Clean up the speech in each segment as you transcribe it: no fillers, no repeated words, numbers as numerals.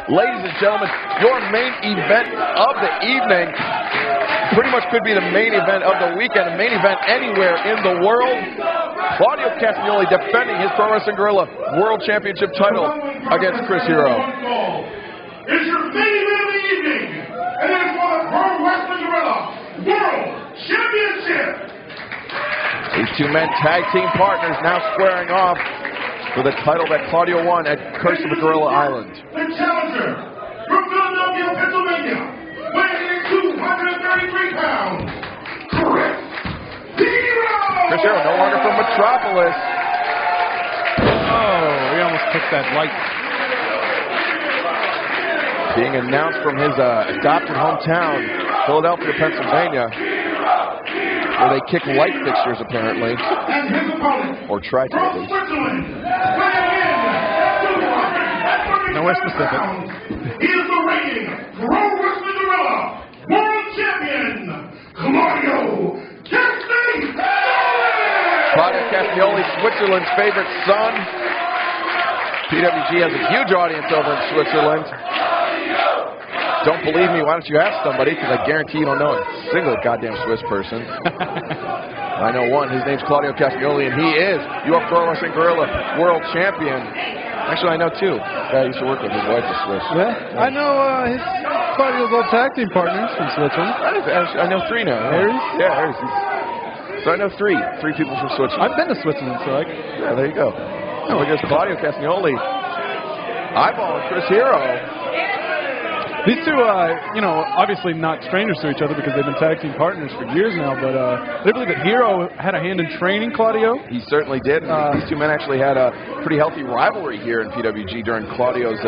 Ladies and gentlemen, your main event of the evening. Pretty much could be the main event of the weekend, a main event anywhere in the world. Claudio Castagnoli defending his Pro Wrestling Guerrilla World Championship title against Chris Hero. It's your main event of the evening, and it is for the Pro Wrestling Guerrilla World Championship. These two men, tag team partners, now squaring off for the title that Claudio won at Curse of the Gorilla Island. The challenger from Philadelphia, Pennsylvania, weighing in 233 pounds, Chris Hero. Chris Hero, no longer from Metropolis. Oh, he almost took that light. Being announced from his adopted hometown, Philadelphia, Pennsylvania, where they kick light fixtures apparently, or try to at least. Nowhere specific. He is the reigning Pro Wrestling Guerrilla World Champion, Claudio Castagnoli. Claudio Castagnoli, Switzerland's favorite son. PWG has a huge audience over in Switzerland. Don't believe me? Why don't you ask somebody? Because I guarantee you don't know a single goddamn Swiss person. I know one. His name's Claudio Castagnoli, and he is your Pro Wrestling Guerrilla World Champion. Actually, I know two. The guy I used to work with, his wife is Swiss. Yeah, I know Claudio's old tag team partners from Switzerland. I know three now. Harris? Yeah, Harris. So I know three people from Switzerland. I've been to Switzerland, so yeah, there you go. Oh, look at Claudio Castagnoli eyeballing Chris Hero. These two, you know, obviously not strangers to each other because they've been tag team partners for years now, but I believe that Hero had a hand in training Claudio. He certainly did. These two men actually had a pretty healthy rivalry here in PWG during Claudio's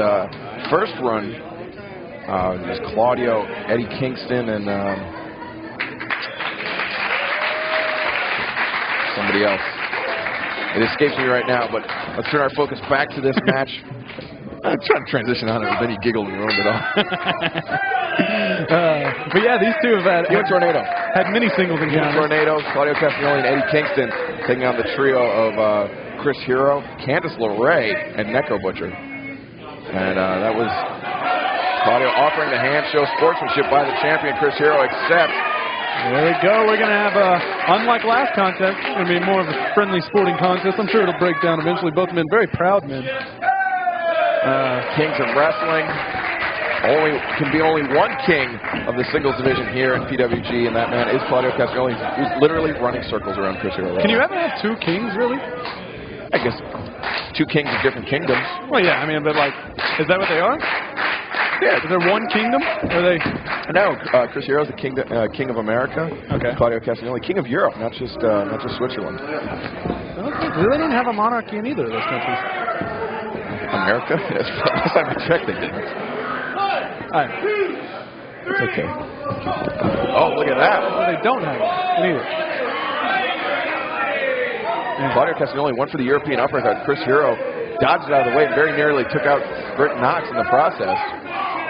first run. It was Claudio, Eddie Kingston, and somebody else. It escapes me right now, but let's turn our focus back to this match. I'm trying to transition on it, but then he giggled and ruined it all. But yeah, these two have had Tornado. Had many singles encounters. Tornado, Claudio Castagnoli, and Eddie Kingston taking on the trio of Chris Hero, Candice LeRae, and Necro Butcher. And that was Claudio offering the hand, show sportsmanship by the champion Chris Hero, except there we go. We're going to have, unlike last contest, it's going to be more of a friendly sporting contest. I'm sure it'll break down eventually. Both men very proud men. Kings of Wrestling. Can be only one king of the singles division here in PWG, and that man is Claudio Castagnoli, who's literally running circles around Chris Hero. Can you ever have two kings, really? I guess two kings of different kingdoms. Well, yeah, I mean, but like, is that what they are? Yeah. Is there one kingdom? Are they? No, Chris Hero is the king of America. Okay. Claudio Castagnoli, king of Europe, not just Switzerland. Okay. They didn't have a monarchy in either of those countries. America? Yes, last time I checked, they didn't. It's okay. Oh, look at that. Well, they don't have it either. Claudio Castagnoli went for the European uppercut. Chris Hero dodged it out of the way and very nearly took out Britt Knox in the process.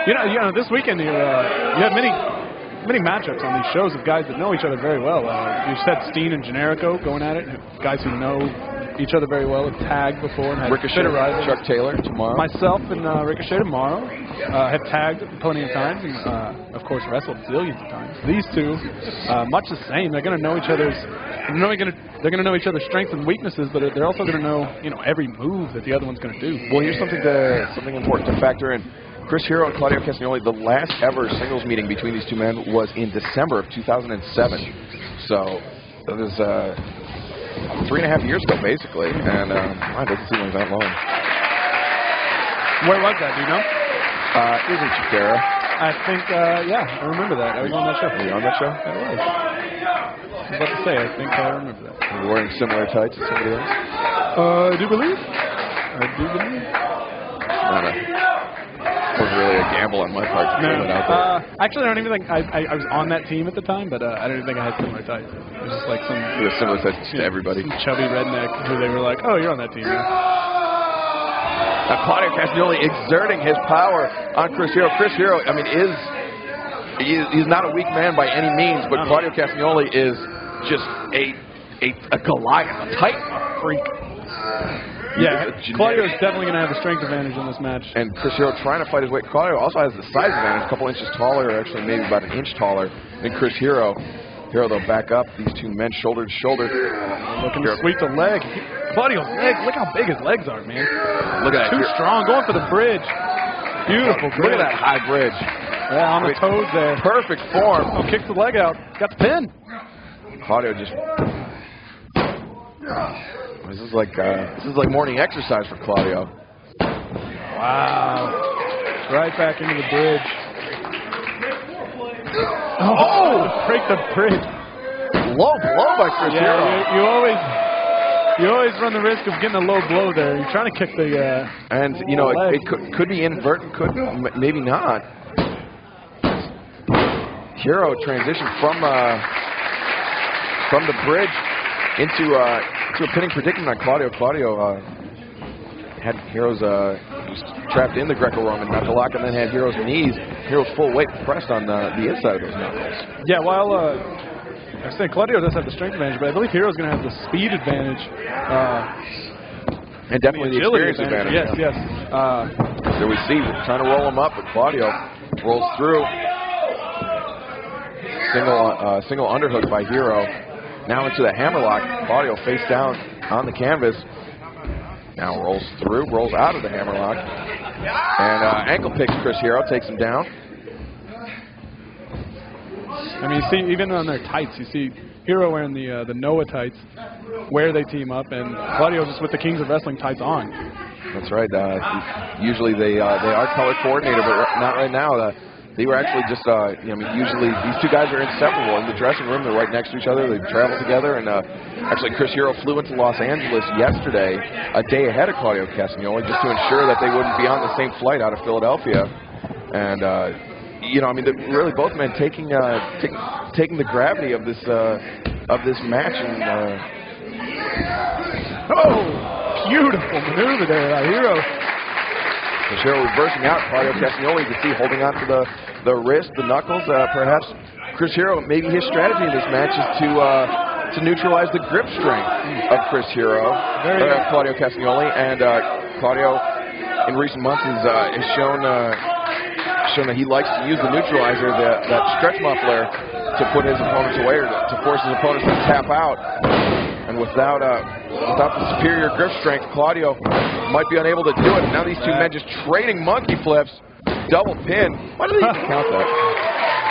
You know, this weekend you had many matchups on these shows of guys that know each other very well. You said Steen and Generico going at it, guys who know each other very well, have tagged before and had Ricochet, Chuck Taylor tomorrow. Myself and Ricochet tomorrow have tagged plenty of times and, of course, wrestled zillions of times. These two, much the same. They're going to know each other's. They're going to know each other's strengths and weaknesses, but they're also going to know, every move that the other one's going to do. Well, here's something important to factor in. Chris Hero and Claudio Castagnoli, the last ever singles meeting between these two men was in December of 2007. So it was 3.5 years ago, basically, and it doesn't seem like that long. Where was that? Do you know? It was in Chicago. I think, yeah, I remember that. I was on that show. Were you on that show? I was. I was about to say, I think I remember that. Were you wearing similar tights as somebody else? I do believe. It was really a gamble on my part to throw it out there. Actually, I don't even think I was on that team at the time, but I don't even think I had similar tights. It was just like some similar tights to everybody. Some chubby redneck who they were like, oh, you're on that team. Now Claudio Castagnoli exerting his power on Chris Hero. Chris Hero, I mean, he's not a weak man by any means, but Claudio Castagnoli is just a Goliath, a titan, a freak. Yeah, He's a Claudio's genetic- definitely going to have the strength advantage in this match. And Chris Hero trying to fight his way. Claudio also has the size advantage, a couple inches taller, actually maybe about an inch taller than Chris Hero. Hero, though, back up. These two men shoulder to shoulder. Looking to sweep the leg. Claudio's legs, look how big his legs are, man. Look at that. Too strong, going for the bridge. Beautiful bridge. Look at that high bridge. Yeah, on the toes there. Perfect form. Oh, kicks the leg out. Got the pin. Claudio just. This is like morning exercise for Claudio. Wow. Right back into the bridge. Oh! Break the bridge. Low blow by Chris Hero. Yeah, you always run the risk of getting a low blow there. You're trying to kick the. And you know it could be inadvertent, maybe not. Hero transitioned from the bridge into a pinning predicament on Claudio. Claudio had Hero's was trapped in the Greco-Roman knuckle lock, and then had Hero's knees. Hero's full weight pressed on the inside of those knuckles. Yeah, while I say Claudio does have the strength advantage, but I believe Hero's going to have the speed advantage. And definitely the experience advantage. Yes. So we see trying to roll him up, but Claudio rolls through. Single underhook by Hero. Now into the hammerlock. Claudio face down on the canvas. Now rolls through, rolls out of the hammerlock. And ankle picks Chris Hero, takes him down. I mean, you see, even on their tights, you see Hero wearing the Noah tights, where they team up, and Claudio just with the Kings of Wrestling tights on. That's right. Usually they are color coordinated, but not right now. They were actually just, usually these two guys are inseparable. In the dressing room, they're right next to each other. They travel together. And actually, Chris Hero flew into Los Angeles yesterday, a day ahead of Claudio Castagnoli, just to ensure that they wouldn't be on the same flight out of Philadelphia. And, really both men taking the gravity of this match. And, beautiful maneuver there by Hero. Chris Hero reversing out. Claudio Castagnoli, you can see, holding on to the wrist, the knuckles. Perhaps Chris Hero, maybe his strategy in this match is to neutralize the grip strength of Chris Hero, Claudio Castagnoli. And Claudio, in recent months, has shown that he likes to use the neutralizer, that stretch muffler, to put his opponents away, or to force his opponents to tap out. And without the superior grip strength, Claudio might be unable to do it. Now these two men just trading monkey flips, double pin. Why do they even count that?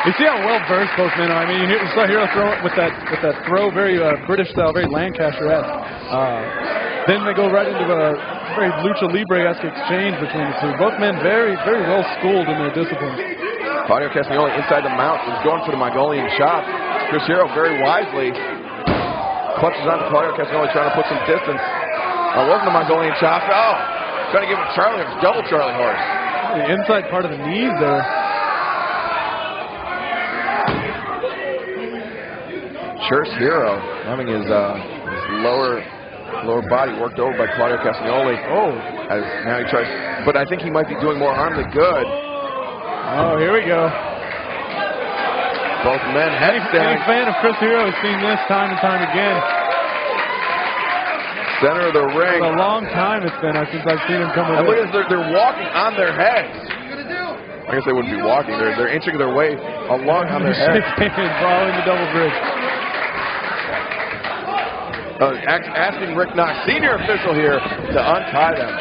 You see how well versed both men are. I mean, you saw Hero throw it with that throw, very British style, very Lancaster-esque. Then they go right into a very lucha libre-esque exchange between the two. Both men very, very well schooled in their disciplines. Claudio Castagnoli inside the mount is going for the Mongolian chop. Chris Hero very wisely clutches on to Claudio Castagnoli, trying to put some distance. It wasn't the Mongolian chop. Oh, trying to give him double Charlie horse. The inside part of the knees there. Chris Hero having his lower body worked over by Claudio Castagnoli. As now he tries, but I think he might be doing more harm than good. Oh, here we go. Both men head Any fan of Chris Hero has seen this time and time again. Center of the ring. It's a long time it's been since I've seen him come over. And look at this, they're walking on their heads. I guess they wouldn't be walking. They're inching their way along on their heads. Following the double bridge. Asking Rick Knox, senior official here, to untie them.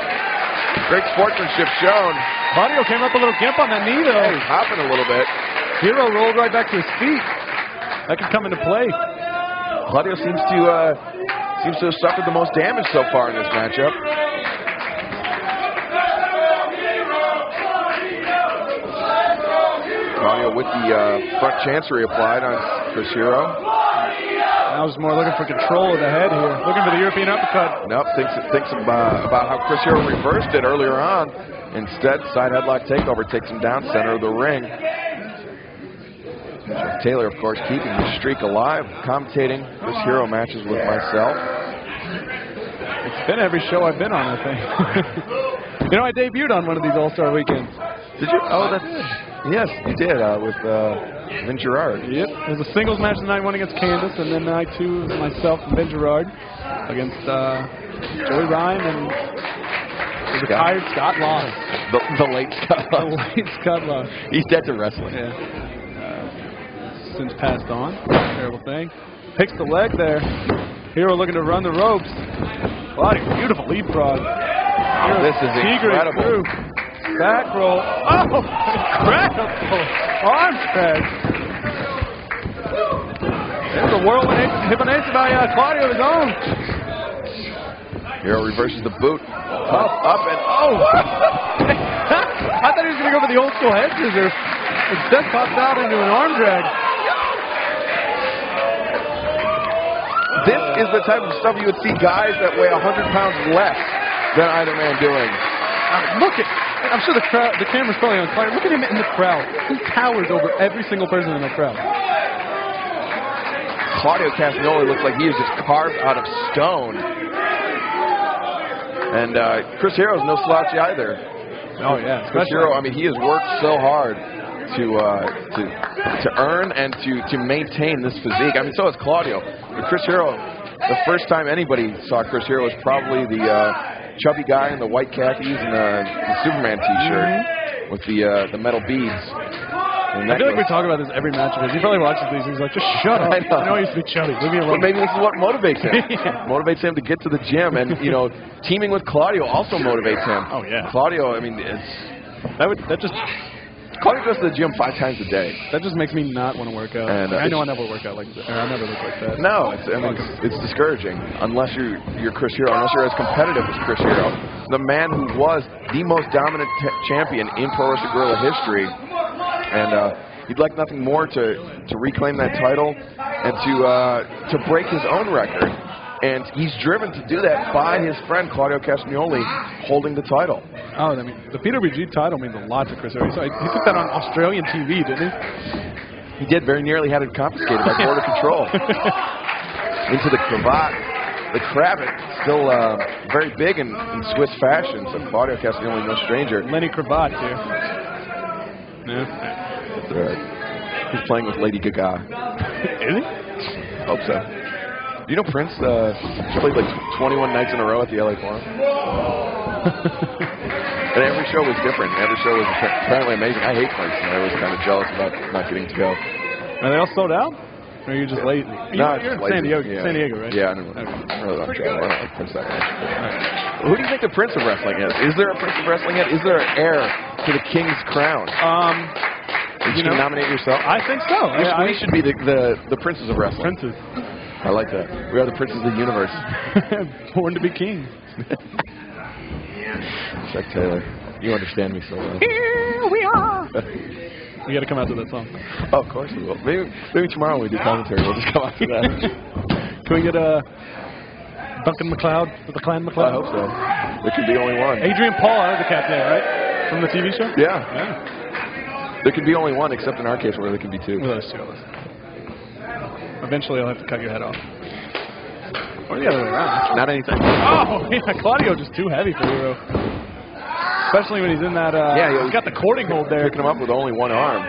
Great sportsmanship shown. Claudio came up a little gimp on that knee, though. He's hopping a little bit. Hero rolled right back to his feet. That could come into play. Claudio seems to have suffered the most damage so far in this matchup. Claudio with the front chancery applied on Chris Hero. I was more looking for control of the head here. Looking for the European uppercut. Nope, thinks about how Chris Hero reversed it earlier on. Instead, side headlock takeover takes him down center of the ring. Jeff Taylor, of course, keeping the streak alive, commentating Chris Hero matches with myself. It's been every show I've been on, I think. I debuted on one of these All-Star weekends. Did you? Oh, that's yes, you did with Vin Gerard. Yep. It was a singles match the night one against Candice, and then night two was myself and Vin Gerard against Joey Ryan and the retired Scott Lost. The late Scott The Lost. late Scott Lost. He's dead to wrestling. Yeah. Since passed on. Terrible thing. Picks the leg there. Hero looking to run the ropes. Claudio, beautiful leapfrog. Oh, this is incredible. Through. Back roll. Oh, incredible. Arm drag. There's a whirlwind hip and ace by Claudio of his own. Hero reverses the boot. Up, and oh! I thought he was going to go for the old school head scissors. Instead, popped out into an arm drag. This is the type of stuff you would see guys that weigh 100 pounds less than either man doing. Look at, I'm sure the camera's probably on fire. Look at him in the crowd. He towers over every single person in the crowd. Claudio Castagnoli looks like he is just carved out of stone. And Chris Hero's no slouchy either. Oh yeah, Chris Hero, I mean, he has worked so hard to earn and to maintain this physique. I mean, so has Claudio. But Chris Hero, the first time anybody saw Chris Hero was probably the chubby guy in the white khakis and the Superman T-shirt with the metal beads. I feel like we talk about this every match of his. He probably watches these and he's like, just shut up. I know I used to be chubby. Leave me alone. But maybe this is what motivates him. Motivates him to get to the gym. And, you know, teaming with Claudio also motivates him. Oh, yeah. Claudio, I mean, Claudio goes to the gym 5 times a day. That just makes me not want to work out. And, I know I never work out like that. I never look like that. No, it's discouraging unless you're Chris Hero, unless you're as competitive as Chris Hero, the man who was the most dominant champion in Pro Wrestling Guerrilla history. And he'd like nothing more to reclaim that title and to break his own record. And he's driven to do that by his friend Claudio Castagnoli holding the title. Oh, I mean, the PWG title means a lot to Chris Hero. So he took that on Australian TV, didn't he? He did. Very nearly had it confiscated by Border Control. Into the cravat. The cravat, still very big in Swiss fashion, so Claudio Castagnoli, no stranger. Lenny Cravat, too. Yeah. He's playing with Lady Gaga. Is he? Hope so. Do you know Prince played like 21 nights in a row at the LA Forum? And every show was different. Every show was apparently amazing. I hate Prince, and I was kind of jealous about not getting to go. Are they all sold out? Or are you just lazy? No, you're just San Diego, yeah. San Diego, right? Yeah, I don't really like Prince that much. Well, who do you think the Prince of Wrestling is? Is there a Prince of Wrestling yet? Is there an heir to the King's crown? You can nominate yourself? I think so. We should be the princes of wrestling. Princes. I like that. We are the princes of the universe. Born to be kings. Chuck Taylor. You understand me so well. Here we are. We got to come out to that song. Oh, of course we will. Maybe tomorrow when we do commentary, we'll just come out to that. Can we get Duncan MacLeod, the Clan MacLeod? I hope so. There can be only one. Adrian Paul, the captain, right? From the TV show? Yeah. There can be only one, except in our case where there can be 2. Well, that's true. Eventually, I'll have to cut your head off. Or the other way around. Not anything. Oh, yeah, Claudio just too heavy for Hero. Especially when he's in that, he's got the cording hold there. Picking him up with only one arm.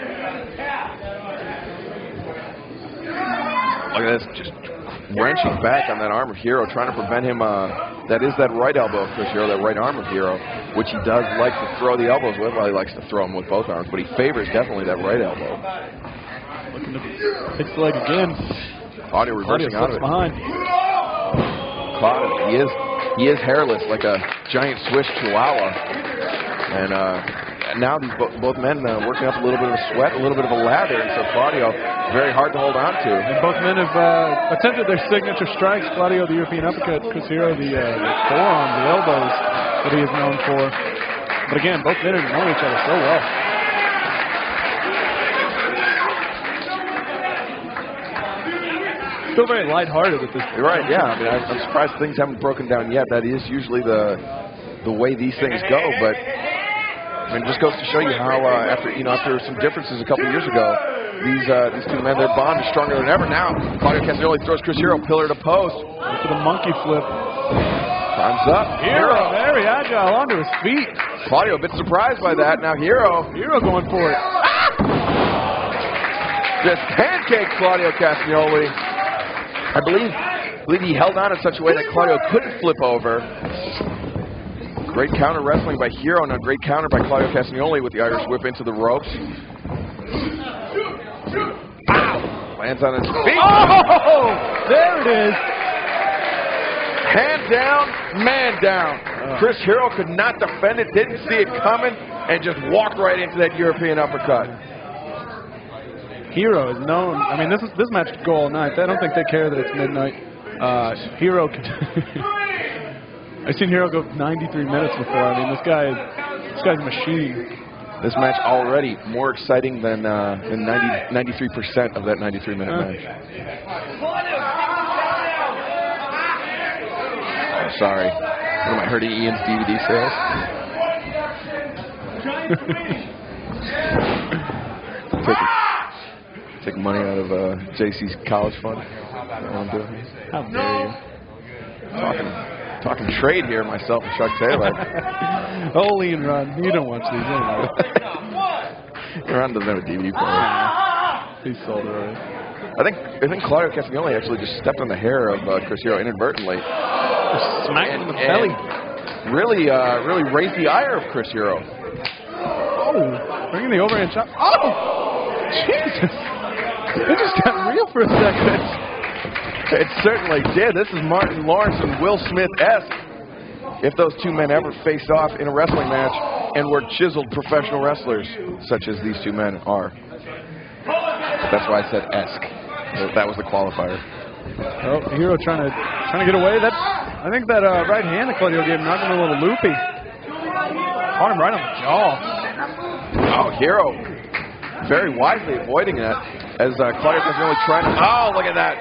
Look at this, just wrenching back on that arm of Hero, trying to prevent him, that is that right elbow of Chris Hero, that right arm of Hero, which he does like to throw the elbows with. Well, he likes to throw them with both arms, but he favors definitely that right elbow. Looking to hit the leg again. Claudio reversing out of it. Behind. Claudio, he is hairless like a giant Swiss Chihuahua. And now these both men working up a little bit of a sweat, a little bit of a lather, and so Claudio very hard to hold on to. And both men have attempted their signature strikes. Claudio, the European uppercut. Chris Hero, the forearms, the elbows that he is known for. But again, both men have known each other so well. Still very lighthearted at this point. You're right, yeah. I mean, I'm surprised things haven't broken down yet. That is usually the way these things go, but I mean, it just goes to show you how after some differences a couple years ago, these 2 men, their bond is stronger than ever now. Claudio Castagnoli throws Chris Hero pillar to post. Look at the monkey flip. Time's up. Hero very agile onto his feet. Claudio a bit surprised by that. Now Hero going for it. Just pancake Claudio Castagnoli. I believe believe he held on in such a way that Claudio couldn't flip over. Great counter wrestling by Hero, and a great counter by Claudio Castagnoli with the Irish whip into the ropes. Lands on his feet. Oh! There it is. Hand down, man down. Chris Hero could not defend it, didn't see it coming, and just walked right into that European uppercut. Hero is known. I mean, this match could go all night. I don't think they care that it's midnight. Hero could. I've seen Hero go 93 minutes before. I mean, this guy's a machine. This match already more exciting than 93% of that 93-minute match. I'm sorry. What am I hurting Ian's DVD sales? Take money out of JC's college fund. That's what I'm doing. How dare you? Talking trade here, myself and Chuck Taylor. Oh, Ian Ron, you don't watch these anymore. Ron doesn't have a DVD player. He's sold it already. I think Claudio Castagnoli actually just stepped on the hair of Chris Hero inadvertently. Just smacked him in the belly. Really raised the ire of Chris Hero. Oh, bringing the overhand shot. Oh, Jesus. It just got real for a second. It certainly did. This is Martin Lawrence and Will Smith-esque. If those two men ever faced off in a wrestling match and were chiseled professional wrestlers, such as these two men are. That's why I said esque. That was the qualifier. Oh, Hero trying to get away. I think that right hand that Claudio gave him knocked him a little loopy. Caught him right on the jaw. Oh, Hero very wisely avoiding that as Claudio Castagnoli trying to. Oh, look at that.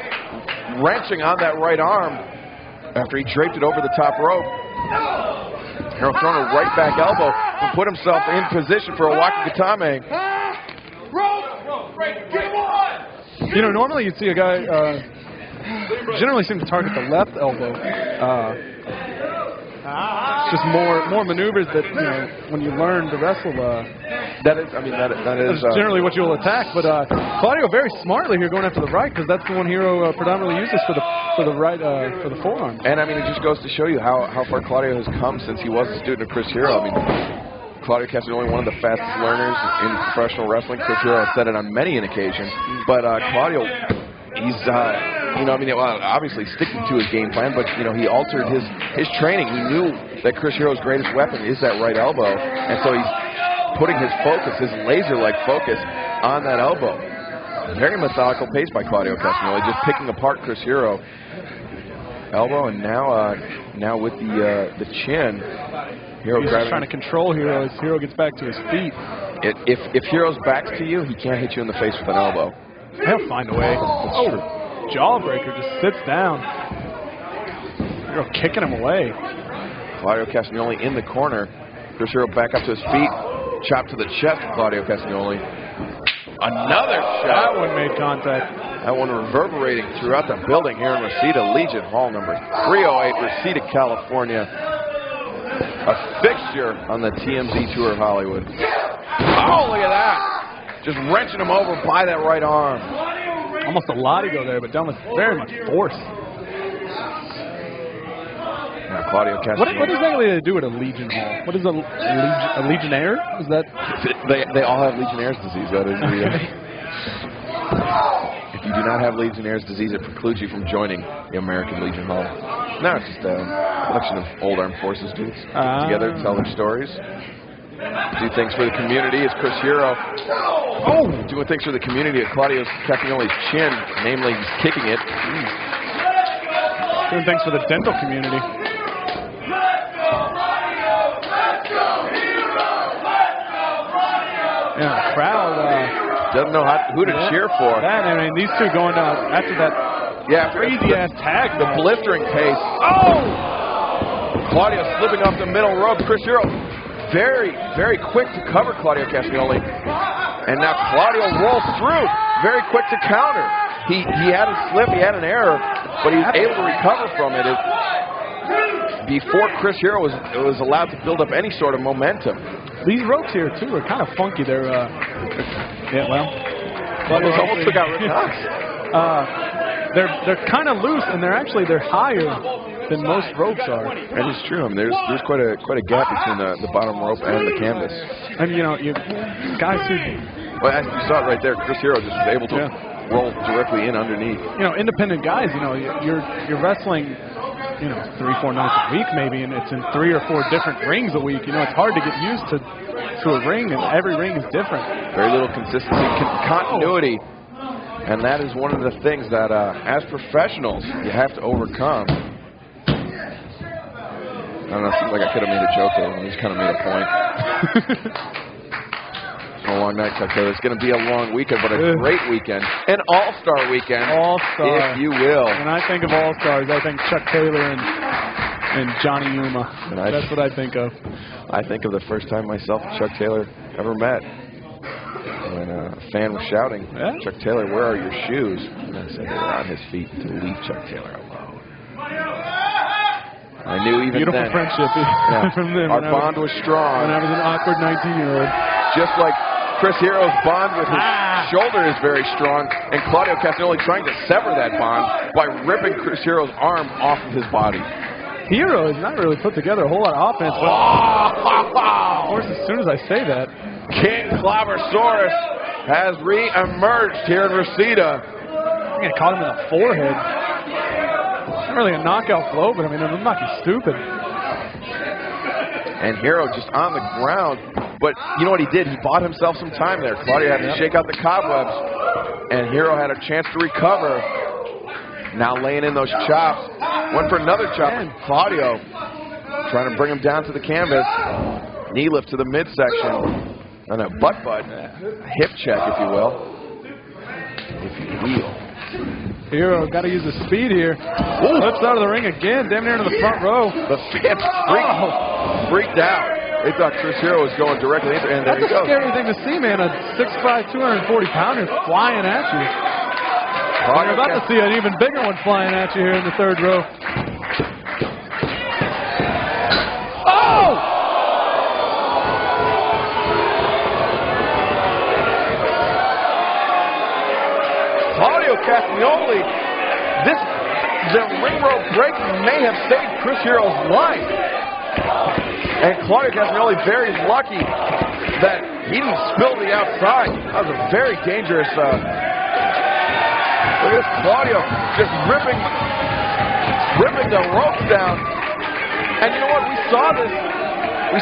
Wrenching on that right arm after he draped it over the top rope. Hero throwing a right back elbow and put himself in position for a Wakigatame. You know, normally you'd see a guy generally seem to target the left elbow. It's just more maneuvers that, you know, when you learn to wrestle. That is generally what you'll attack. But Claudio very smartly here going after the right because that's the one Hero predominantly uses for the right for the forearm. And I mean, it just goes to show you how far Claudio has come since he was a student of Chris Hero. I mean, Claudio Castagnoli, one of the fastest learners in professional wrestling. Chris Hero has said it on many an occasion. But Claudio, he's obviously sticking to his game plan, but he altered his training. He knew that Chris Hero's greatest weapon is that right elbow, and so he's putting his focus, his laser-like focus, on that elbow. Very methodical pace by Claudio Castagnoli, just picking apart Chris Hero. Elbow, and now with the chin. Hero he's just trying to control Hero as Hero gets back to his feet. If Hero's back to you, he can't hit you in the face with an elbow. He'll find a way. That's true. Jawbreaker just sits down. Hero kicking him away. Claudio Castagnoli in the corner. Chris Hero back up to his feet. Chop to the chest of Claudio Castagnoli. Another shot. That one made contact. That one reverberating throughout the building here in Reseda, Legion Hall number 308, Reseda, California. A fixture on the TMZ Tour of Hollywood. Oh, look at that. Just wrenching him over by that right arm. Almost a latigo there, but done with very much force. Now Claudio Castagnoli. What exactly do they do at a Legion Hall? What is a Legionnaire? Is that? They all have Legionnaire's disease. That is If you do not have Legionnaire's disease, it precludes you from joining the American Legion Hall. No, it's just a collection of old armed forces dudes together to tell their stories. Do things for the community. It's Chris Hero. Oh, doing things for the community at Claudio Castagnoli's chin. Namely, he's kicking it. Doing things for the dental community. Yeah, the crowd doesn't know who to cheer for. I mean, these two going down after that crazy-ass tag. The blistering pace. Oh! Claudio slipping off the middle rope. Chris Hero very, very quick to cover Claudio Castagnoli. And now Claudio rolls through. Very quick to counter. He had a slip, he had an error, but he was able to recover from it. Before Chris Hero was allowed to build up any sort of momentum. These ropes here, too, are kind of funky. They're, Claudio's almost took out Rick Knox. they're kind of loose, and they're higher than most ropes are. That is true. I mean, there's quite a gap between the bottom rope and the canvas. And you guys who, well, as you saw it right there, Chris Hero just was able to roll directly in underneath. Independent guys. You're wrestling 3-4 nights a week maybe, and it's in 3 or 4 different rings a week. It's hard to get used to a ring, and every ring is different. Very little consistency, continuity, and that is one of the things that as professionals you have to overcome. I don't know, it seems like I could have made a joke there, and just kind of made a point. It's a long night, Chuck Taylor. It's going to be a long weekend, but a great weekend. An all-star weekend, if you will. When I think of all-stars, I think Chuck Taylor and Johnny Yuma. That's what I think of. I think of the first time myself and Chuck Taylor ever met. When a fan was shouting, Chuck Taylor, where are your shoes? And I said they were on his feet to leave Chuck Taylor alone. I knew even Beautiful then. Friendship from them. Our bond was strong. When I was an awkward 19-year-old. Just like Chris Hero's bond with his shoulder is very strong, and Claudio Castagnoli trying to sever that bond by ripping Chris Hero's arm off of his body. Hero is not really put together a whole lot of offense. But of course, as soon as I say that, King Cloversaurus has re-emerged here in Reseda. I'm going to caught him in the forehead. Not really a knockout blow, but I mean, it'll knock you stupid. And Hero just on the ground. But you know what he did? He bought himself some time there. Claudio had to shake out the cobwebs, and Hero had a chance to recover. Now laying in those chops. Went for another chop. Claudio trying to bring him down to the canvas. Knee lift to the midsection. And a butt, hip check, if you will. If you will. Hero got to use the speed here. Flips out of the ring again, damn near into the front row. The fans freaked out. They thought Chris Hero was going directly into it, and there he goes. That's a scary thing to see, man. A 6'5", 240-pounder flying at you. You're about to see an even bigger one flying at you here in the third row. Oh! Claudio Castagnoli, the ring rope break may have saved Chris Hero's life. And Claudio Castagnoli very lucky that he didn't spill the outside. That was a very dangerous. Look at this, Claudio just ripping the ropes down. And you know what? We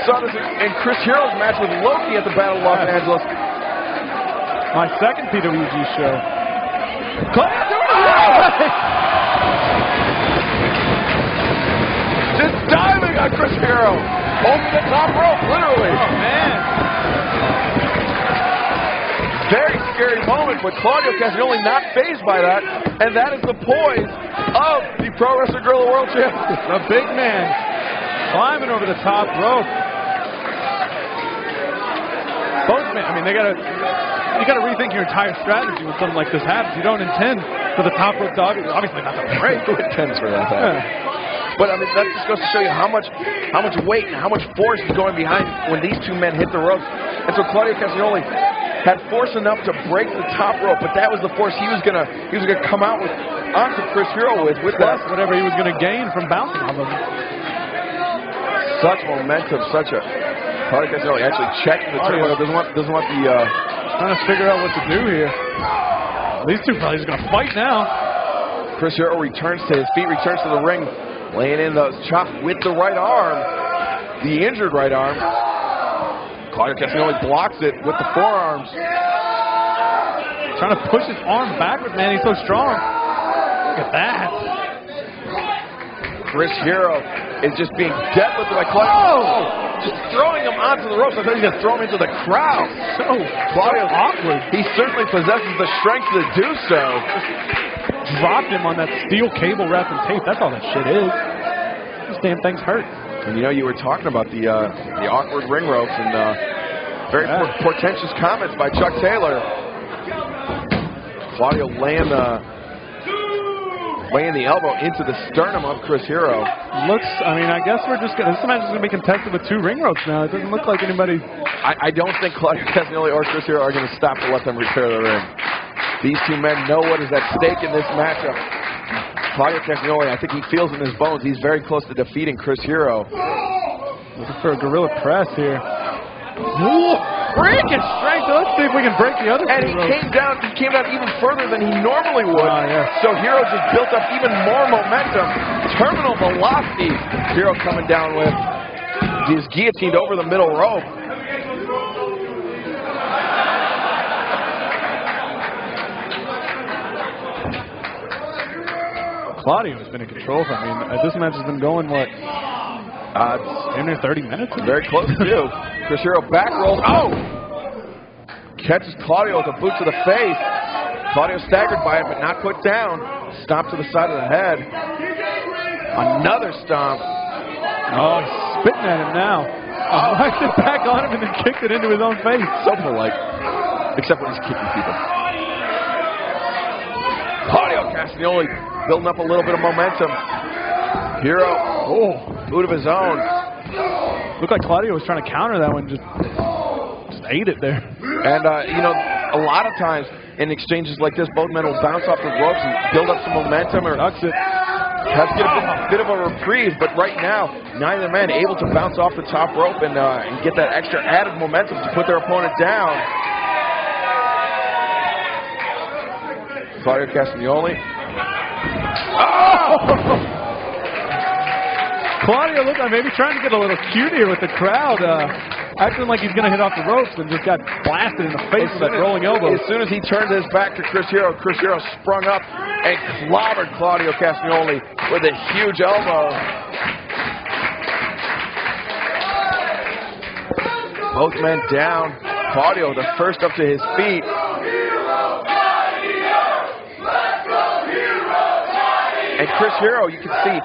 saw this in Chris Hero's match with Loki at the Battle of Los Angeles. My second PWG show. Just diving on Chris Hero. Over the top rope, literally. Oh, man. Very scary moment, but Claudio Castagnoli not fazed by that. And that is the poise of the Pro Wrestler Guerrilla World Champion. The big man climbing over the top rope. Both men, I mean, you got to rethink your entire strategy when something like this happens. You don't intend for the top rope to obviously not to break. Who intends for that to happen? But I mean, that just goes to show you how much weight and how much force is going behind when these two men hit the ropes. And so Claudio Castagnoli had force enough to break the top rope, but that was the force he was gonna come out with onto Chris Hero with plus whatever he was gonna gain from bouncing on them. Such momentum, Claudio Castagnoli actually checked the turn. Doesn't want the trying to figure out what to do here. These two fellas are gonna fight now. Chris Hero returns to his feet, returns to the ring, laying in those chops with the right arm, the injured right arm. Claudio Castagnoli blocks it with the forearms. Trying to push his arm backward, man. He's so strong. Look at that. Chris Hero is just being deadlifted by Claudio. Just throwing him onto the ropes. I thought he was going to throw him into the crowd. Claudio, awkward. He certainly possesses the strength to do so. Dropped him on that steel cable wrapped in tape. That's all that shit is. This damn thing's hurt. And you know, you were talking about the awkward ring ropes and very portentous comments by Chuck Taylor. Claudio laying the elbow into the sternum of Chris Hero. I guess this match is going to be contested with 2 ring ropes now. It doesn't look like anybody. I don't think Claudio Castagnoli or Chris Hero are going to stop to let them repair the ring. These two men know what is at stake in this matchup. Claudio Castagnoli, I think he feels in his bones he's very close to defeating Chris Hero. Looking for a gorilla press here. Freaking strength. Let's see if we can break the other And two he ropes. came down even further than he normally would. Yeah. So Hero just built up even more momentum. Terminal velocity. Hero coming down with. He's guillotined over the middle rope. Claudio has been in control. I mean, this match has been going, what? It's in there 30 minutes? Very close too. Chris Hero back rolls. Oh! Catches Claudio with a boot to the face. Claudio staggered by it, but not put down. Stomp to the side of the head. Another stomp. Oh, he's spitting at him now. Whacked it back on him and then kicked it into his own face. So polite. Except when he's kicking people. Claudio Castagnoli building up a little bit of momentum. Hero, boot of his own. Looked like Claudio was trying to counter that one, just ate it there. And, you know, a lot of times in exchanges like this, both men will bounce off the ropes and build up some momentum or Ducks it. have to get a bit of a reprieve. But right now, neither man able to bounce off the top rope and get that extra added momentum to put their opponent down. Claudio Castagnoli. Claudio looked like maybe trying to get a little cute here with the crowd, acting like he's going to hit off the ropes and just got blasted in the face with that rolling elbow. As soon as he turned his back to Chris Hero sprung up and clobbered Claudio Castagnoli with a huge elbow. Both men down. Claudio, the first up to his feet. And Chris Hero, you can see,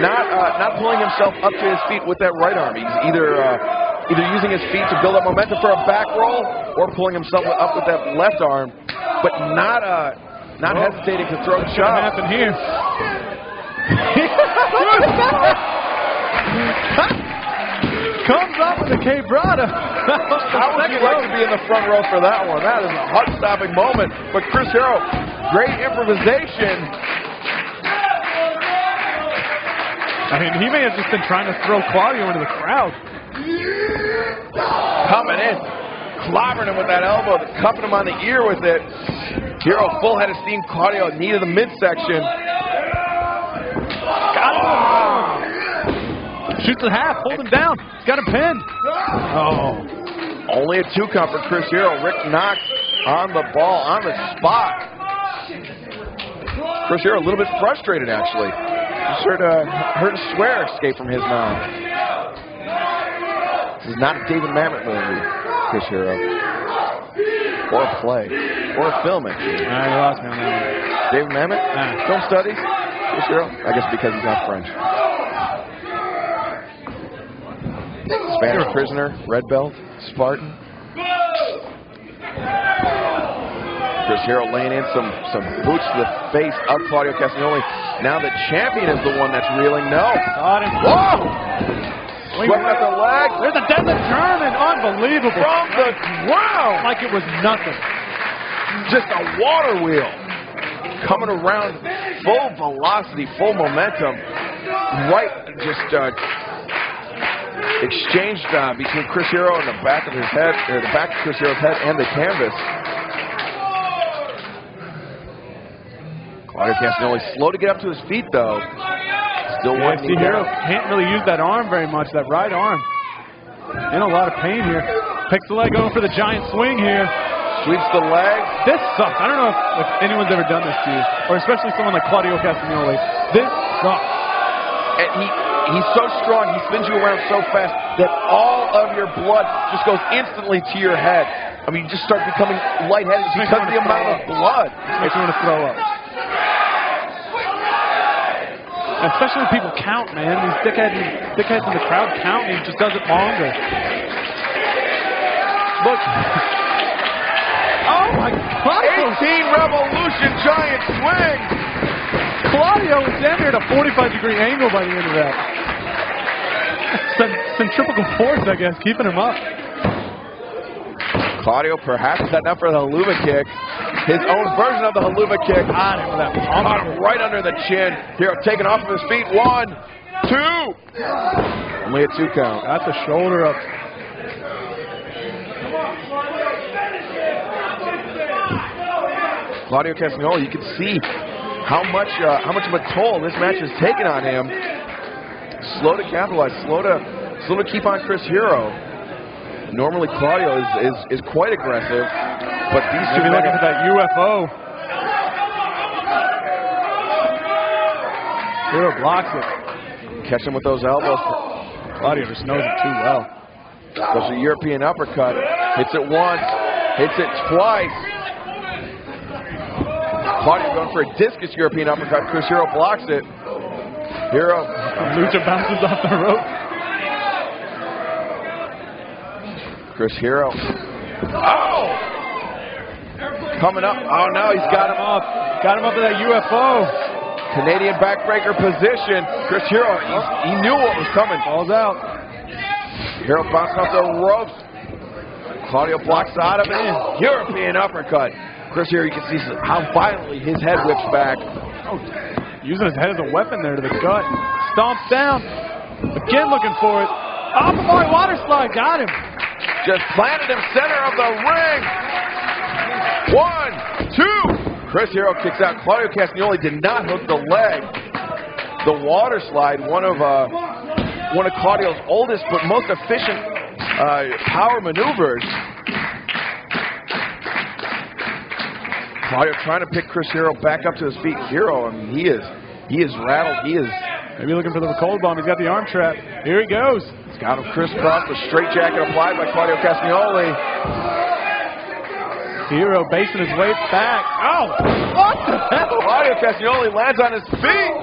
not pulling himself up to his feet with that right arm. He's either using his feet to build up momentum for a back roll, or pulling himself up with that left arm, but not hesitating to throw What's shots. going to happen here? Comes up with a quebrada. How would you like to be in the front row for that one? That is a heart-stopping moment. But Chris Hero, great improvisation. I mean, he may have just been trying to throw Claudio into the crowd. Coming in, clobbering him with that elbow, cupping him on the ear with it. Hero full head of steam. Claudio knee to the midsection. Got him. Shoots at half, hold him down. He's got him pinned. Oh. Only a 2 count for Chris Hero. Rick Knox on the ball, on the spot. Chris Hero a little bit frustrated, actually. Just heard a swear escape from his mouth. This is not a David Mamet movie, Chris Hero. Or a play. Or a film, actually. You lost me on that one. David Mamet? Film studies? Chris Hero? I guess because he's not French. Spanish prisoner, red belt, Spartan. Chris Hero laying in some boots to the face of Claudio Castagnoli. Now the champion is the one that's reeling. No. Got him. Whoa! Swept at the leg. There's a deadlift German. Unbelievable. From the ground. Like it was nothing. Just a water wheel. Coming around full velocity, full momentum. Right, just exchanged between Chris Hero and the back of his head, or the back of Chris Hero's head and the canvas. Claudio Castagnoli slow to get up to his feet, though. Still one knee Hero down. can't really use that arm very much, that right arm. In a lot of pain here. Picks the leg, going for the giant swing here. Sweeps the leg. This sucks. I don't know if anyone's ever done this to you, or especially someone like Claudio Castagnoli. This sucks. And he's so strong, he spins you around so fast that all of your blood just goes instantly to your head. I mean, you just start becoming lightheaded because of the amount of blood. Makes you want to throw up. Especially when people count, man. These dickheads in the crowd count, and he just does it longer. Look. Oh, my God. 18 Revolution giant swing. Claudio was down here at a 45-degree angle by the end of that. Centrifugal force, I guess, keeping him up. Claudio perhaps setting up for the Luma kick. his own version of the haluva kick. Got him with that Caught him right under the chin. Hero taken off of his feet. 1, 2. Only a 2 count. That's a shoulder up. Claudio Castagnoli, you can see how much of a toll this match has taken on him. Slow to capitalize, slow to keep on Chris Hero. Normally Claudio is quite aggressive, but these two Maybe looking for that UFO. Hero blocks it. Catch him with those elbows. Claudio just knows it too well. Goes a European uppercut. Hits it once, hits it twice. Claudio going for a discus European uppercut. Chris Hero blocks it. Hero. Lucha bounces off the rope. Chris Hero. Oh! Coming up. Oh no, he's got him up. Got him up to that UFO. Canadian backbreaker position. Chris Hero, he knew what was coming. Falls out. Hero bouncing off the ropes. Claudio blocks out of it. European uppercut. Chris Hero, you can see how violently his head whips back. Oh, using his head as a weapon there to the gut. Stomps down. Again looking for it. Off the body water slide. Got him. Just planted him center of the ring. 1, 2. Chris Hero kicks out. Claudio Castagnoli did not hook the leg. The water slide, one of Claudio's oldest but most efficient power maneuvers. Claudio trying to pick Chris Hero back up to his feet. Hero, I mean, he is rattled. He is maybe looking for the cold bomb. He's got the arm trap. Here he goes. He's got him crisscrossed. The straight jacket applied by Claudio Castagnoli. Hero basing his way back. Oh, what the hell? Claudio Castagnoli lands on his feet.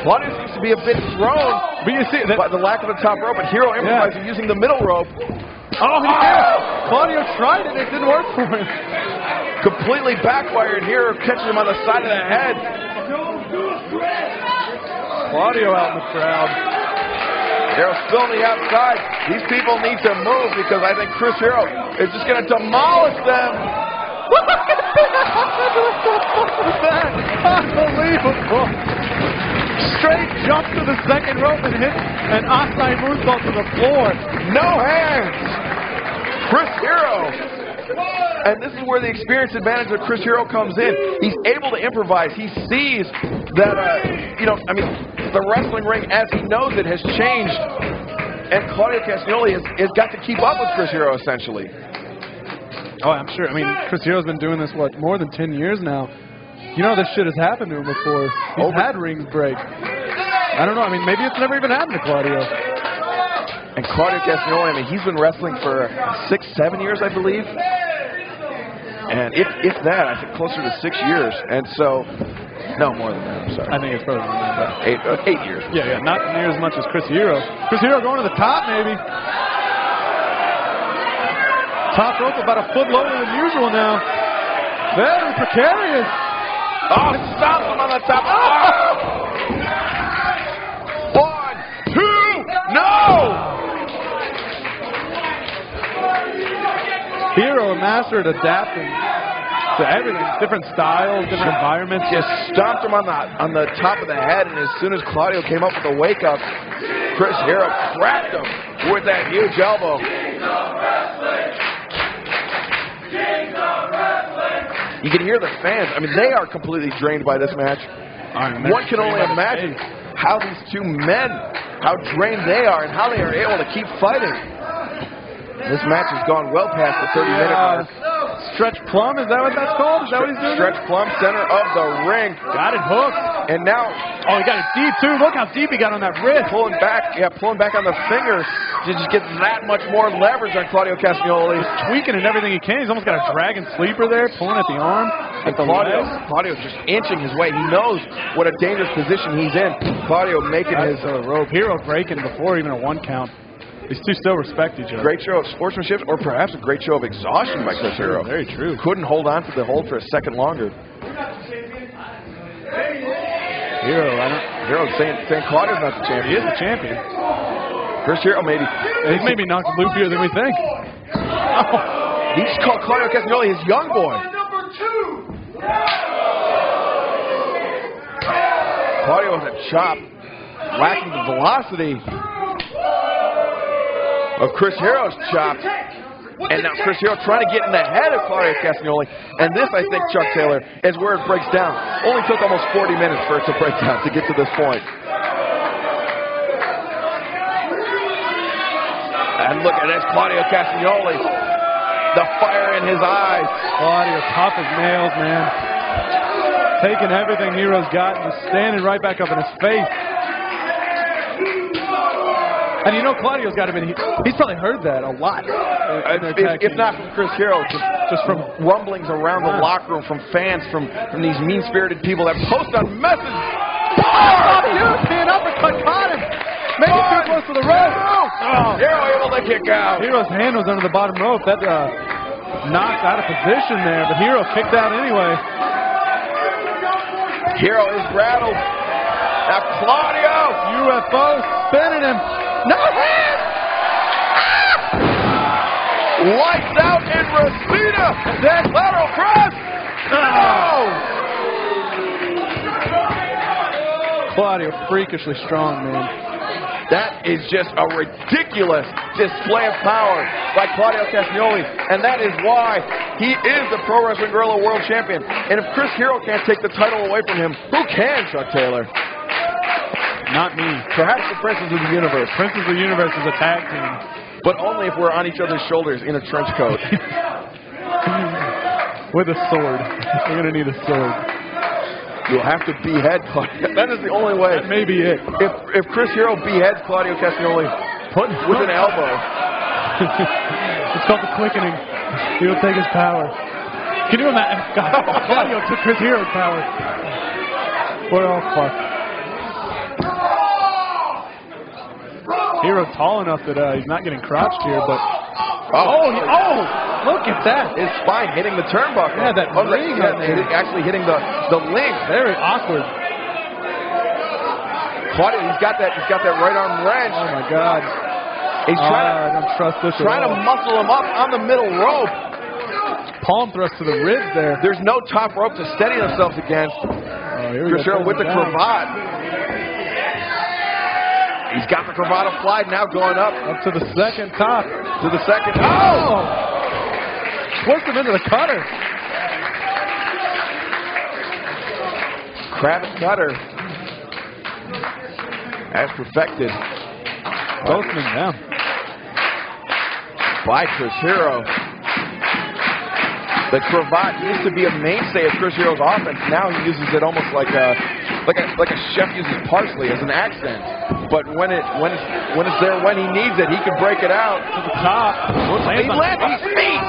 Claudio seems to be a bit thrown But you see that by the lack of the top rope, but Hero improvising using the middle rope. Oh, he did. Claudio tried it. It didn't work for him. Completely backfired. Hero catches him on the side of the head. Claudio out in the crowd. Hero still on the outside. These people need to move because I think Chris Hero is just going to demolish them. Unbelievable. Straight jump to the second rope and hit an Asai moonsault to the floor. No hands. Chris Hero. And this is where the experience advantage of Chris Hero comes in. He's able to improvise. He sees that, the wrestling ring as he knows it has changed. And Claudio Castagnoli has got to keep up with Chris Hero, essentially. Oh, I'm sure. I mean, Chris Hero's been doing this, more than 10 years now. You know this shit has happened to him before. He's had rings break. I don't know. I mean, maybe it's never even happened to Claudio. And Claudio Castagnoli, he's been wrestling for 6-7 years, I believe. And if that, I think closer to 6 years. And so, no, more than that, I'm sorry. I think it's probably more than that. 8 years. Yeah, not near as much as Chris Hero. Chris Hero going to the top, maybe. Top rope about a foot lower than usual now. Very precarious. Oh, stop him on the top. Oh! 1, 2, no! Hero, a master at adapting to everything, different styles, different environments. Just stomped him on the top of the head, and as soon as Claudio came up with the wake up, Chris Hero cracked him with that huge elbow. You can hear the fans. I mean, they are completely drained by this match. One can only imagine how these two men, how drained they are, and how they are able to keep fighting. This match has gone well past the 30-minute mark. Stretch Plum, is that what that's called? Is that what he's doing? Stretch Plum, center of the ring. Got it hooked. And now, he got it deep too. Look how deep he got on that wrist. Pulling back on the fingers to just get that much more leverage on Claudio Castagnoli. He's tweaking and everything he can. He's almost got a dragon sleeper there, pulling at the arm. And Claudio's just inching his way. He knows what a dangerous position he's in. Claudio making his rope. Hero breaking before even a 1 count. These two still respect each other. Great show of sportsmanship, or perhaps a great show of exhaustion by Chris Hero. Very true. Couldn't hold on to the hold for a second longer. Hero saying Claudio's not the champion. He is the champion. Chris Hero maybe. He's maybe knocked loopier than we think. He just called Claudio Castagnoli his young boy. Claudio with a chop, lacking the velocity of Chris Hero's chop. And now Chris Hero trying to get in the head of Claudio Castagnoli. And this, I think, Chuck Taylor, is where it breaks down. Only took almost 40 minutes for it to break down to get to this point. And look at this, Claudio Castagnoli. The fire in his eyes. Claudio, tough as nails, man. Taking everything Hero's got and just standing right back up in his face. And you know Claudio's got to be, he's probably heard that a lot. If not from Chris Hero, just from rumblings around the locker room, from fans, from these mean-spirited people that post on messages. Oh, European uppercut caught him. Maybe too close to the rope. Oh. Hero able to kick out. Hero's hand was under the bottom rope. That knocked out of position there, but Hero kicked out anyway. Hero is rattled. Now Claudio. UFO spinning him. No hands! Lights out in Reseda. Then lateral cross. No! Claudio freakishly strong, man. That is just a ridiculous display of power by Claudio Castagnoli, and that is why he is the Pro Wrestling Guerrilla World Champion. And if Chris Hero can't take the title away from him, who can, Chuck Taylor? Not me. Perhaps the Princes of the Universe. Princes of the Universe is a tag team. But only if we're on each other's shoulders in a trench coat. With a sword. We're going to need a sword. You'll have to behead Claudio. That is the only way. That may be it. If Chris Hero beheads Claudio Castagnoli with an elbow. It's called the quickening. He'll take his power. Can you imagine? God, Claudio took Chris Hero's power. We're all fucked. Hero tall enough that he's not getting crouched here, but look at that! His spine hitting the turnbuckle. Yeah, that ring actually hitting the link. Very awkward. Claudio, he's got that right arm wrench. Oh my God! He's I don't trust this. Trying to muscle him up on the middle rope. Palm thrust to the ribs there. There's no top rope to steady themselves against. Chris Hero with the cravat. He's got the cravat applied now, going up to the second top. To the second. Oh! Forced him into the cutter. Kravitz cutter. As perfected. Both men down. By Chris Hero. The cravat used to be a mainstay of Chris Hero's offense. Now he uses it almost like a chef uses parsley as an accent. But when it's there when he needs it, he can break it out to the top. He lands on his feet.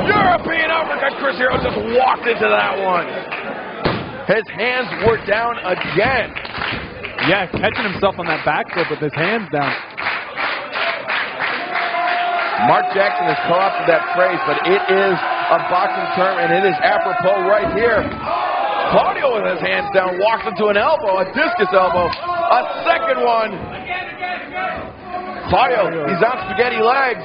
European uppercut. Chris Hero just walked into that one. His hands were down again. Yeah, catching himself on that back flip with his hands down. Mark Jackson has co-opted that phrase, but it is a boxing term, and it is apropos right here. Claudio with his hands down walks into an elbow, a discus elbow, a second one. Claudio, he's on spaghetti legs.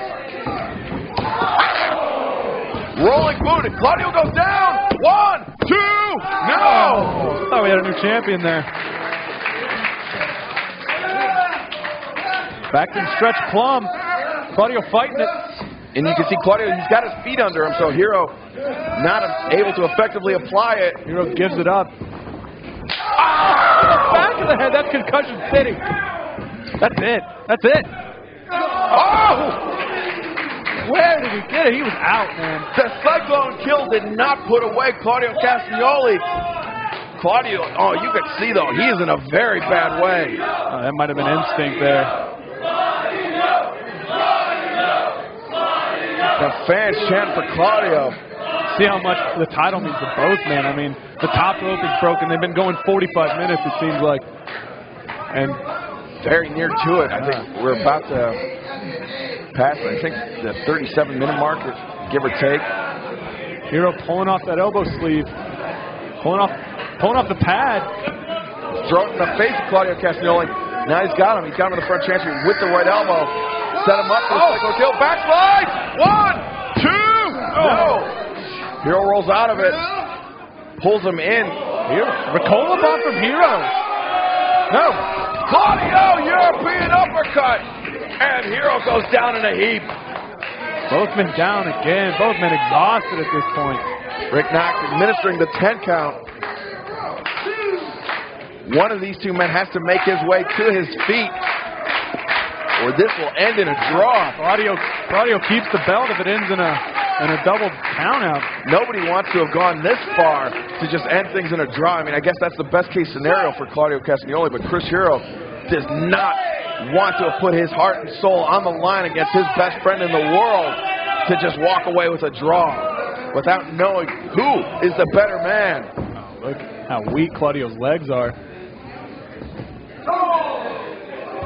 Rolling boot, and Claudio goes down. 1, 2, no! Thought we had a new champion there. Back in stretch plum. Claudio fighting it. And you can see Claudio, he's got his feet under him, so Hero not able to effectively apply it. Hero gives it up. Back of the head, that's Concussion City. That's it. That's it. Oh! Where did he get it? He was out, man. The Cyclone Kill did not put away Claudio Castagnoli. Claudio, you could see, though, he is in a very bad way. That might have been instinct there. The fans chant for Claudio. See how much the title means to both men. I mean, the top rope is broken. They've been going 45 minutes, it seems like. And very near to it. I think we're about to pass, I think, the 37-minute mark, give or take. Hero pulling off that elbow sleeve. Pulling off the pad. Throw it in the face of Claudio Castagnoli. Now he's got him. He's got him in the front chancery with the right elbow. Set him up for the Cyclone Kill. Backslide! 1, 2, no! Hero rolls out of it. pulls him in. Hero. Ricola bomb from Hero. No. Claudio, European uppercut. And Hero goes down in a heap. Both men down again. Both men exhausted at this point. Rick Knox administering the 10 count. One of these two men has to make his way to his feet, or this will end in a draw. Claudio keeps the belt if it ends in a double countout. Nobody wants to have gone this far to just end things in a draw. I mean, I guess that's the best case scenario for Claudio Castagnoli, but Chris Hero does not want to have put his heart and soul on the line against his best friend in the world to just walk away with a draw without knowing who is the better man. Oh, look how weak Claudio's legs are.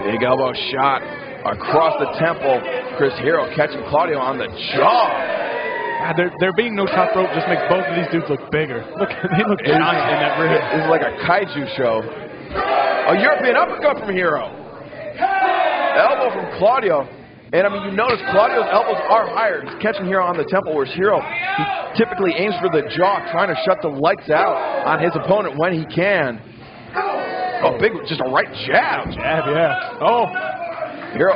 Big elbow shot across the temple. Chris Hero catching Claudio on the jaw. There being no top rope just makes both of these dudes look bigger. Look, they look giant in that ring. This is like a kaiju show. A European uppercut from Hero. Elbow from Claudio. And I mean, you notice Claudio's elbows are higher. He's catching Hero on the temple, whereas Hero, he typically aims for the jaw, trying to shut the lights out on his opponent when he can. Oh, big, just a right jab. Jab, yeah. Oh. Hero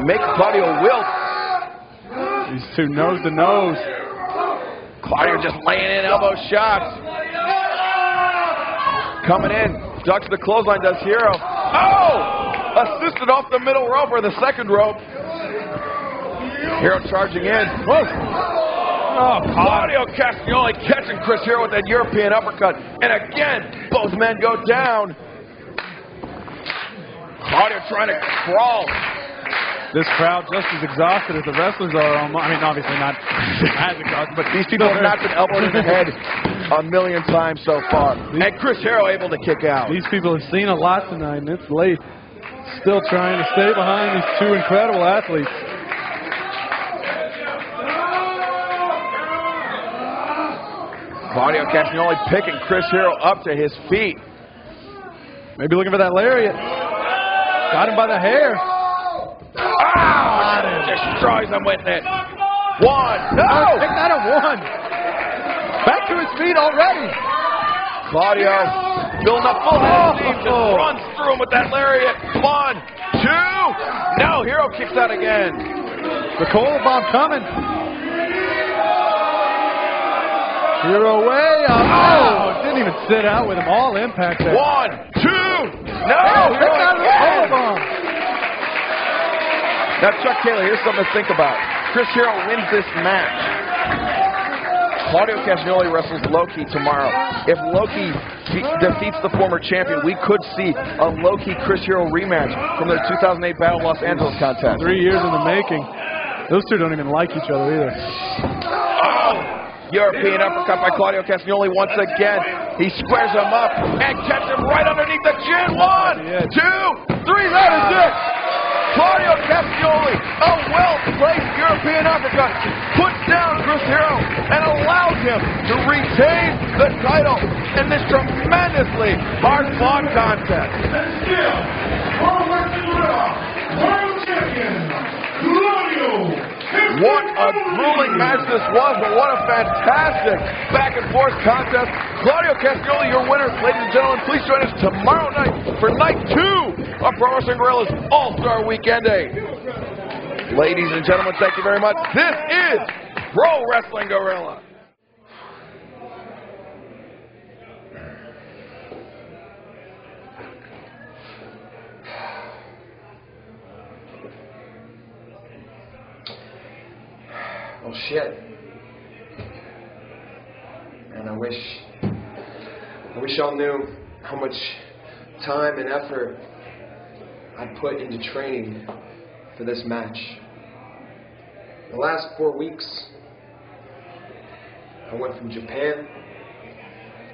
makes Claudio wilt. These two nose to nose. Claudio just laying in elbow shots. Coming in, ducks the clothesline, does Hero. Oh! Assisted off the middle rope or the second rope. Hero charging in. Whoa! Oh, Claudio Castagnoli catching Chris Hero with that European uppercut. And again, both men go down. Claudio trying to crawl. This crowd just as exhausted as the wrestlers are. I mean, obviously not as exhausted, but these people have not been elbowed in the head a million times so far. And Chris Hero able to kick out. These people have seen a lot tonight, and it's late. Still trying to stay behind these two incredible athletes. Claudio Castagnoli picking Chris Hero up to his feet. Maybe looking for that lariat. Got him by the hair. Ah! Destroys him with it. One. No! Take that at one. Back to his feet already. Claudio building up full head steam, just runs through him with that lariat. 1, 2. No, Hero kicks out again. The cold bomb coming. Hero way up. Oh, didn't even sit out with him. All impact there. 1, 2. No, Hero again. Bomb. Now, Chuck Taylor, here's something to think about. Chris Hero wins this match. Claudio Castagnoli wrestles Low-Ki tomorrow. If Low-Ki defeats the former champion, we could see a Low-Ki Chris Hero rematch from their 2008 Battle of Los Angeles contest. 3 years in the making. Those two don't even like each other either. Oh! European uppercut by Claudio Castagnoli once again. He squares him up and catches him right underneath the chin. 1, 2, 3. That is it. Claudio Castagnoli, a well-placed European uppercut, puts down Chris Hero and allows him to retain the title in this tremendously hard-fought contest. And still, World Wrestling World Champion, Claudio. What a grueling match this was, but what a fantastic back-and-forth contest. Claudio Castagnoli, your winner. Ladies and gentlemen, please join us tomorrow night for Night 2 of Pro Wrestling Guerrilla's All-Star Weekend 8. Ladies and gentlemen, thank you very much. This is Pro Wrestling Guerrilla. Well, shit. And I wish y'all knew how much time and effort I put into training for this match. The last 4 weeks, I went from Japan,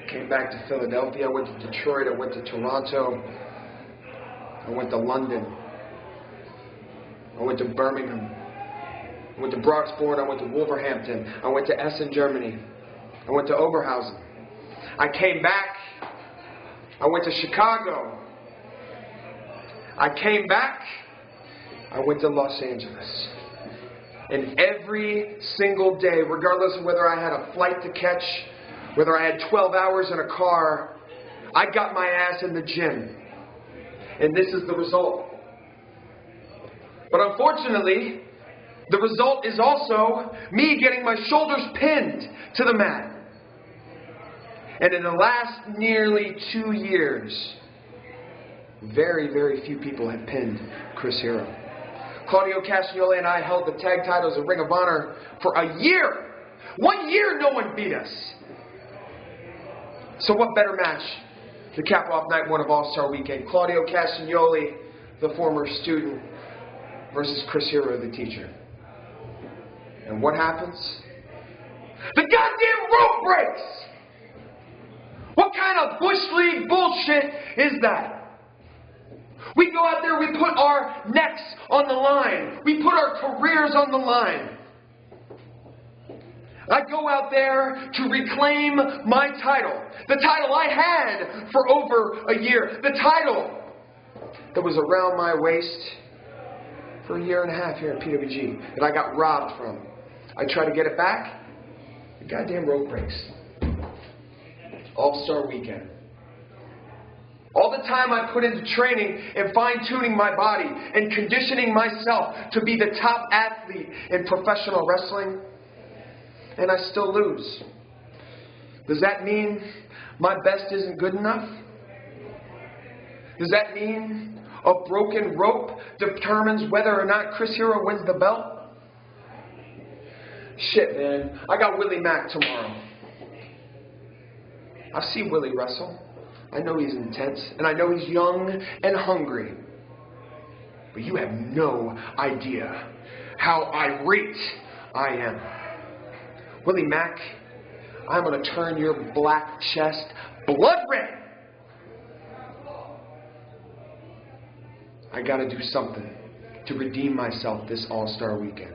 came back to Philadelphia, I went to Detroit, I went to Toronto, I went to London, I went to Birmingham, I went to Broxbourne, I went to Wolverhampton, I went to Essen, Germany, I went to Oberhausen. I came back, I went to Chicago. I came back, I went to Los Angeles. And every single day, regardless of whether I had a flight to catch, Whether I had 12 hours in a car, I got my ass in the gym. And this is the result. But unfortunately, the result is also me getting my shoulders pinned to the mat. And in the last nearly 2 years, very, very few people have pinned Chris Hero. Claudio Castagnoli and I held the tag titles of Ring of Honor for a year. 1 year no one beat us. So what better match to cap off night one of All-Star Weekend? Claudio Castagnoli, the former student, versus Chris Hero, the teacher. And what happens? The goddamn rope breaks! What kind of Bush League bullshit is that? We go out there, we put our necks on the line. We put our careers on the line. I go out there to reclaim my title. The title I had for over a year. The title that was around my waist for a year and a half here at PWG that I got robbed from. I try to get it back. The goddamn rope breaks. All-Star Weekend. All the time I put into training and fine-tuning my body and conditioning myself to be the top athlete in professional wrestling, and I still lose. Does that mean my best isn't good enough? Does that mean a broken rope determines whether or not Chris Hero wins the belt? Shit, man. I got Willie Mack tomorrow. I've seen Willie wrestle. I know he's intense, and I know he's young and hungry. But you have no idea how irate I am. Willie Mack, I'm going to turn your black chest blood red. I got to do something to redeem myself this All-Star Weekend.